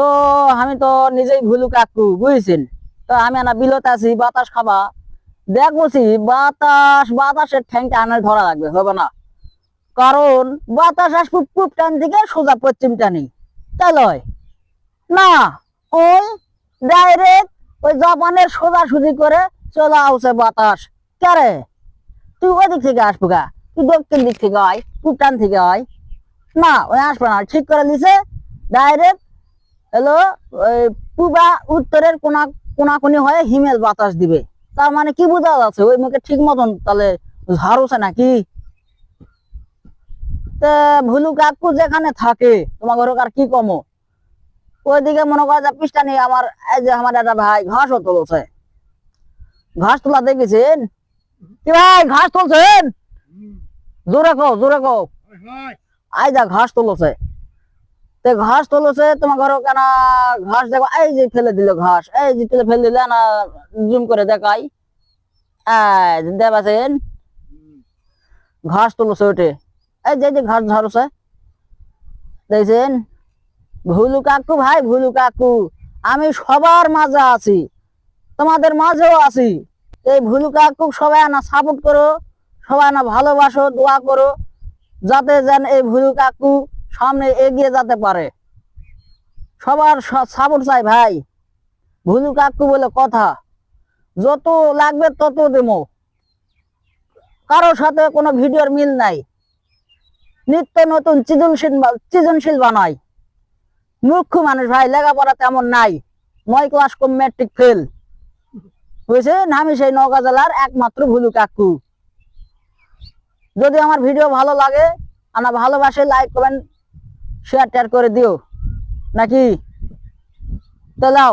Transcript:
তো আমি তো নিজেই ভুলু কাকু বুঝছেন। তো আমি না বিলত আছি বাতাস খাবা দেখবছি বাতাসের ঠ্যাংটা আনে ধরা লাগবে হবে না, কারণ বাতাস আসবে পূব টান থেকে সোজা পশ্চিম টানি, তাই লয় না, ওই ডাইরেক্ট ওই জাপানের সোজাসুজি করে চলে আসছে বাতাস। কে তুই ওই দিক থেকে আসবো গা, তুই দক্ষিণ দিক থেকে আয়, পূব টান থেকে আয়, না ওই আসবে না, ঠিক করে দিছে ডাইরেক্ট হলো ওই পূবা উত্তরের কোনাকুনি হয়ে হিমেল বাতাস দিবে। তার মানে কি বোঝা যাচ্ছে ওই মুখে ঠিক মতন তাহলে ঝাড়ুছে নাকি। তা ভুলু কাকু যেখানে থাকে তোমার ঘরে আর কি কমো, ওইদিকে মনে করে যে পৃষ্ঠা নিয়ে আমার এই যে আমার একটা ভাই ঘাসও তুলছে, ঘাস তোলা দেখেছেন কি ভাই, ঘাস তুলছেন? জোরে কো আই যা ঘাস তুলছে। ঘাস তুলছে তোমার ঘরে কেন ঘাস দেখো, এই যে ফেলে দিল ঘাস, এই যে তুলে ফেলে দিলে না, জুম করে দেখাই দেখাছেন ঘাস তুলছে ওটে, এই যে ঘাস ঝাড়ছে দেখছেন। ভুলু কাকু ভাই, ভুলু কাকু আমি সবার মাঝে আছি, তোমাদের মাঝেও আছি। এই ভুলু কাকু সবাই না সাপোর্ট করো, সবাই না ভালোবাসো, দোয়া করো যাতে যেন এই ভুলু কাকু সামনে এগিয়ে যেতে পারে। সবার সাপোর্ট চাই ভাই, ভুলু কাকু বলে কথা, যত লাগবে তত দেবো, কারোর সাথে কোনো ভিডিওর মিল নাই, নিত্য নতুন সৃজনশীল বানাই। মূর্খ মানুষ ভাই, লেখাপড়া তেমন নাই, 9 ক্লাস কম ম্যাট্রিক ফেল বুঝছেন। আমি সেই নওগাঁ জেলার একমাত্র ভুলু কাকু। যদি আমার ভিডিও ভালো লাগে আমার ভালোবাসে লাইক কমেন্ট শেয়ার টেয়ার করে দিও নাকি, তো লাও।